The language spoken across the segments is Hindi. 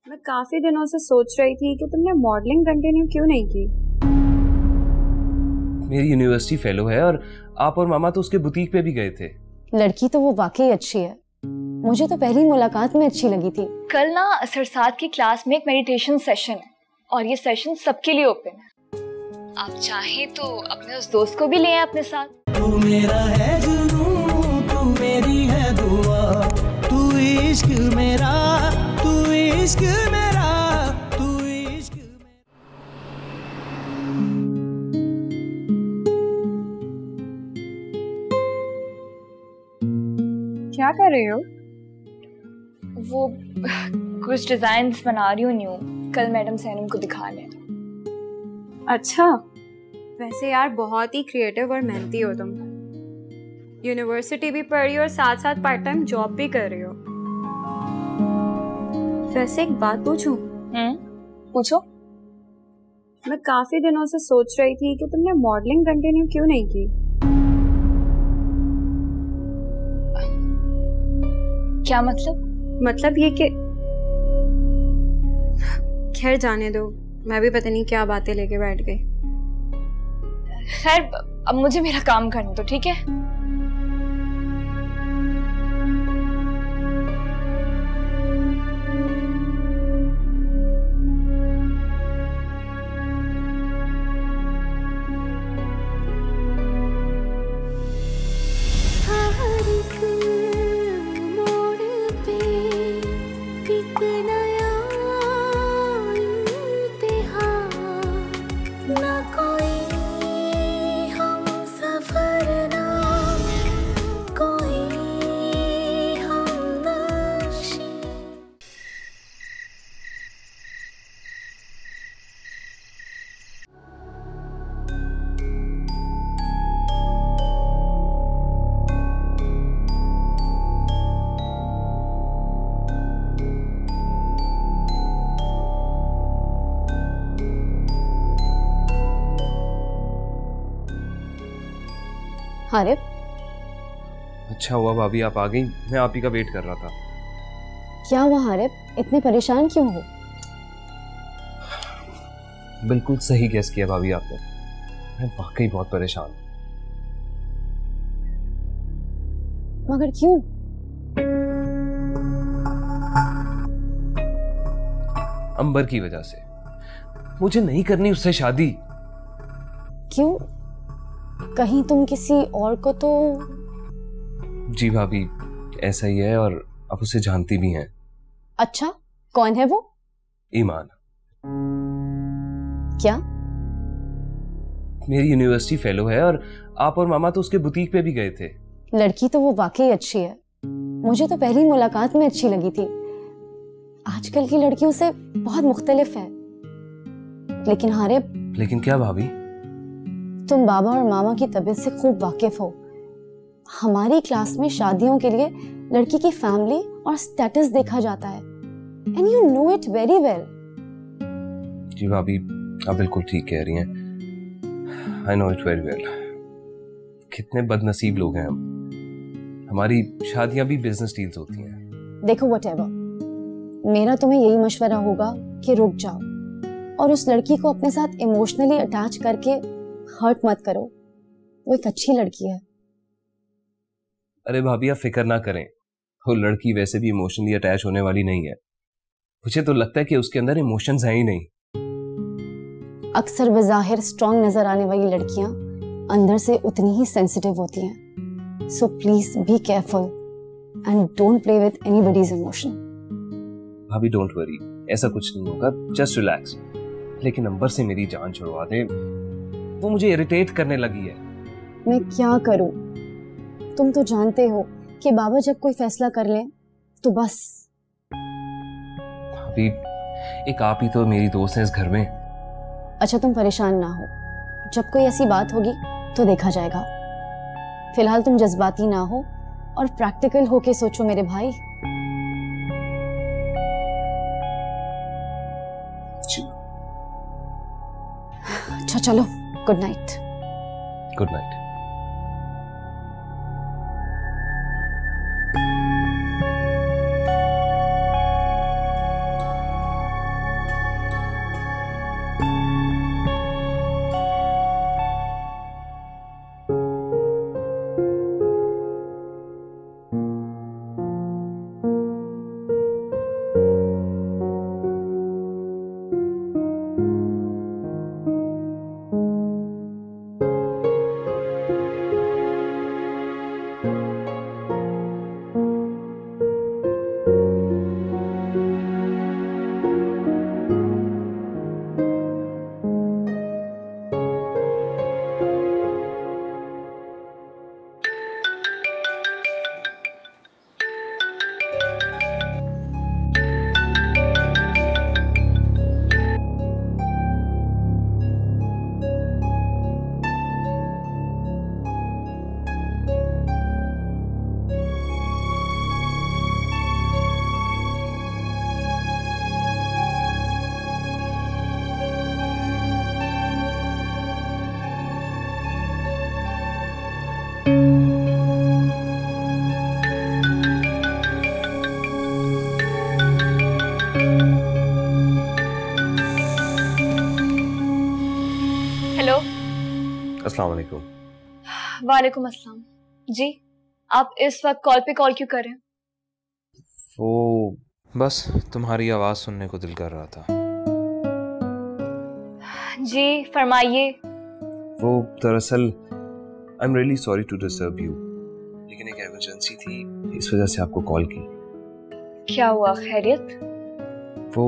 मैं काफी दिनों से सोच रही थी कि तुमने मॉडलिंग कंटिन्यू क्यों नहीं की। मेरी यूनिवर्सिटी फेलो है और आप और मामा तो उसके बुटीक पे भी गए थे। लड़की तो वो वाकई अच्छी है, मुझे तो पहली मुलाकात में अच्छी लगी थी। कल ना सरसाद की क्लास में एक मेडिटेशन सेशन है और ये सेशन सबके लिए ओपन है। आप चाहें तो अपने उस दोस्त को भी ले आए अपने साथ। तू मेरा है जुनून, तू मेरी है दुआ, तू इश्क मेरा, तू इश्क मेरा, तू इश्क मेरा। क्या कर रही हो? वो कुछ डिजाइन्स बना रही हूँ न्यू, कल मैडम सैनम को दिखाने। अच्छा, वैसे यार बहुत ही क्रिएटिव और मेहनती हो तुम। यूनिवर्सिटी भी पढ़ रही हो और साथ साथ पार्ट टाइम जॉब भी कर रही हो। वैसे एक बात पूछूं? पूछो। मैं काफी दिनों से सोच रही थी कि तुमने मॉडलिंग कंटिन्यू क्यों नहीं की। क्या मतलब? मतलब ये कि खैर जाने दो, मैं भी पता नहीं क्या बातें लेके बैठ गई। खैर अब मुझे मेरा काम करने दो, ठीक है? हारिब, अच्छा हुआ भाभी आप आ गई, मैं आप ही का वेट कर रहा था। क्या हुआ हारिब, इतने परेशान क्यों हो? बिल्कुल सही गेस किया भाभी आपने, मैं वाकई बहुत परेशान हूं। मगर क्यों? अंबर की वजह से। मुझे नहीं करनी उससे शादी। क्यों? कहीं तुम किसी और को तो? जी भाभी, ऐसा ही है और आप उसे जानती भी हैं। अच्छा, कौन है वो? ईमान। क्या? मेरी यूनिवर्सिटी फेलो है और आप और मामा तो उसके बुटीक पे भी गए थे। लड़की तो वो वाकई अच्छी है, मुझे तो पहली मुलाकात में अच्छी लगी थी। आजकल की लड़कियों से बहुत मुख्तलिफ है। लेकिन हारिब। लेकिन क्या भाभी? तुम बाबा और मामा की तबीयत से खूब वाकिफ हो। हमारी क्लास में शादियों के लिए लड़की की फैमिली और स्टेटस देखा जाता है, and you know it very well. जी भाभी, आप बिल्कुल ठीक कह रही हैं। I know it very well. कितने बदनसीब लोग हैं हम, हमारी शादियां भी बिजनेस डील्स होती हैं। देखो व्हाटएवर, मेरा तुम्हें यही मशवरा होगा कि रुक जाओ और उस लड़की को अपने साथ इमोशनली अटैच करके हर्ट मत करो। वो एक अच्छी लड़की है। अरे भाभी आप फिक्र ना करें, वो लड़की वैसे भी इमोशनली अटैच होने वाली नहीं है। मुझे तो लगता है कि उसके अंदर इमोशंस हैं ही नहीं। अक्सर बज़ाहिर स्ट्रॉन्ग नजर आने वाली लड़कियां अंदर से उतनी ही सेंसिटिव होती हैं। So please be careful and don't play with anybody's emotion. भाभी डोंट वरी, ऐसा कुछ नहीं होगा, जस्ट रिलैक्स। लेकिन अंबर से मेरी जान छुड़वा दे, वो मुझे इरिटेट करने लगी है। मैं क्या करूं? तुम तो जानते हो कि बाबा जब कोई फैसला कर ले तो बस। भाभी एक आप ही तो मेरी दोस्त है इस घर में। अच्छा तुम परेशान ना हो, जब कोई ऐसी बात होगी तो देखा जाएगा। फिलहाल तुम जज्बाती ना हो और प्रैक्टिकल होके सोचो मेरे भाई। अच्छा चलो, गुड नाइट। Good night. अस्सलाम वालेकुम। वालेकुम अस्सलाम। जी, आप इस वक्त कॉल पे कॉल क्यों कर रहे हैं? वो बस तुम्हारी आवाज़ सुनने को दिल कर रहा था। जी फरमाइए। वो दरअसल I am really sorry to disturb you, लेकिन एक इमरजेंसी थी, इस वजह से आपको कॉल की। क्या हुआ, खैरियत? वो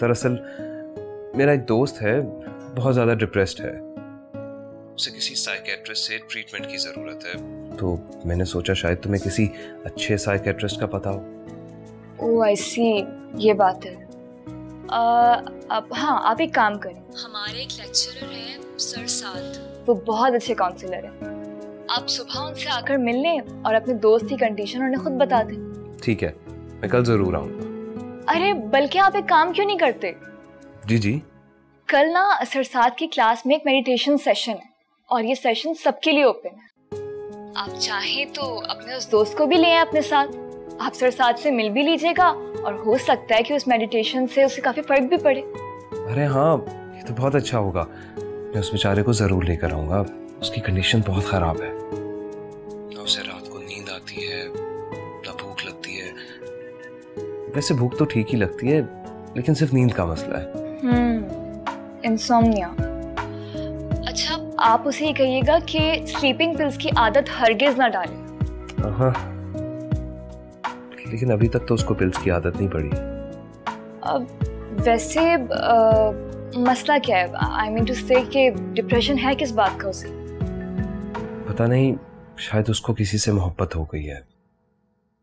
दरअसल मेरा एक दोस्त है, बहुत ज़्यादा डिप्रेस्ड है, उसे किसी साइकेट्रिस्ट से ट्रीटमेंट की ज़रूरत है, तो मैंने सोचा शायद तुम्हें किसी अच्छे साइकेट्रिस्ट का पता हो। ओह आई सी, ये बात है। अब हाँ, आप एक काम करें, हमारे एक लेक्चरर हैं सर साद, वो बहुत अच्छे काउंसलर हैं। आप सुबह उनसे आकर मिल लें और अपने दोस्त की कंडीशन उन्हें खुद बता दें। ठीक है, मैं कल ज़रूर आऊँगा। अरे बल्कि आप एक काम क्यों नहीं करते? जी जी। कल ना सर साद की क्लास में एक मेडिटेशन सेशन है और ये सेशन सबके लिए ओपन है। आप चाहें तो अपने उस दोस्त को भी ले आए अपने साथ, आप सर साद से मिल भी लीजिएगा और हो सकता है कि उस मेडिटेशन से उसे काफी फर्क भी पड़े। अरे हाँ, ये तो बहुत अच्छा होगा, मैं उस बेचारे को जरूर लेकर आऊंगा, उसकी कंडीशन बहुत खराब है, ना उसे रात को नींद आती है ना भूख लगती है। वैसे भूख तो ठीक ही लगती है, लेकिन सिर्फ नींद का मसला है। इंसोम्निया। अच्छा, आप उसे ये कहिएगा कि स्लीपिंग पिल्स की आदत हरगिज ना डालें। हाँ, लेकिन अभी तक तो उसको पिल्स की आदत नहीं पड़ी। अब वैसे मसला क्या है? आई मीन टू से कि डिप्रेशन है किस बात का उसे? पता नहीं, शायद उसको किसी से मोहब्बत हो गई है,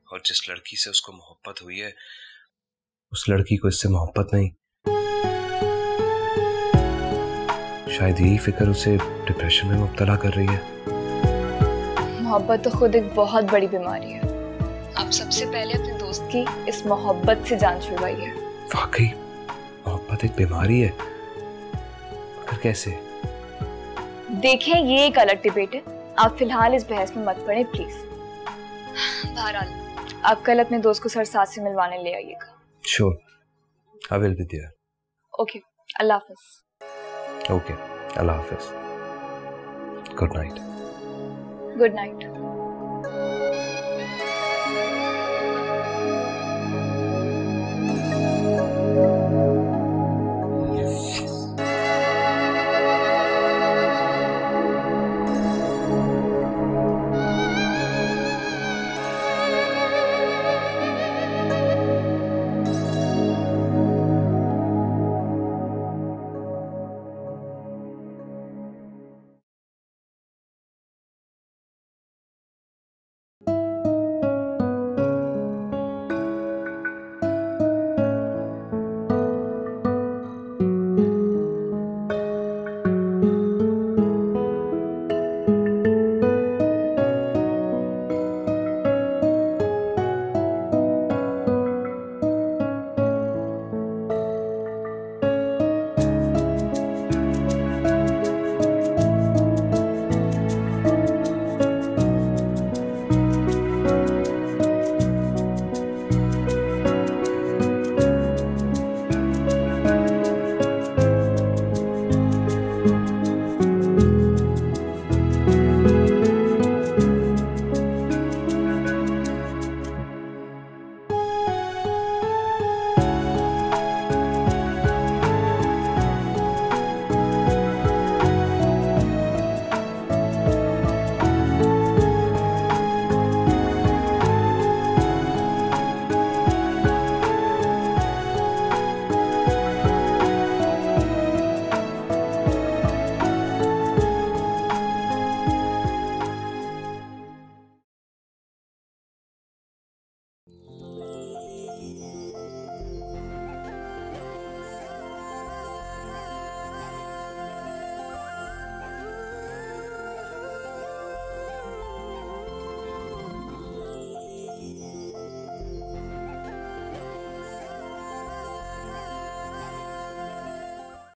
और जिस लड़की से उसको मोहब्बत हुई है उस लड़की को इससे मोहब्बत नहीं। शायद यही फिक्र उसे डिप्रेशन में मुब्तला कर रही है। मोहब्बत तो खुद एक बहुत बड़ी बीमारी है। आप सबसे पहले अपने दोस्त की इस मोहब्बत से जान छुड़वाइए। वाकई मोहब्बत एक बीमारी है, मगर कैसे? देखें, ये एक अलग डिबेट है, आप फिलहाल इस बहस में मत पड़े प्लीज। बहरहाल आप कल अपने दोस्त को सर साथ से मिलवाने ले आइएगा। Sure, I will be there. Okay, अल्लाह हाफिज। ओके, अल्लाह हाफिज। Good night. Good night.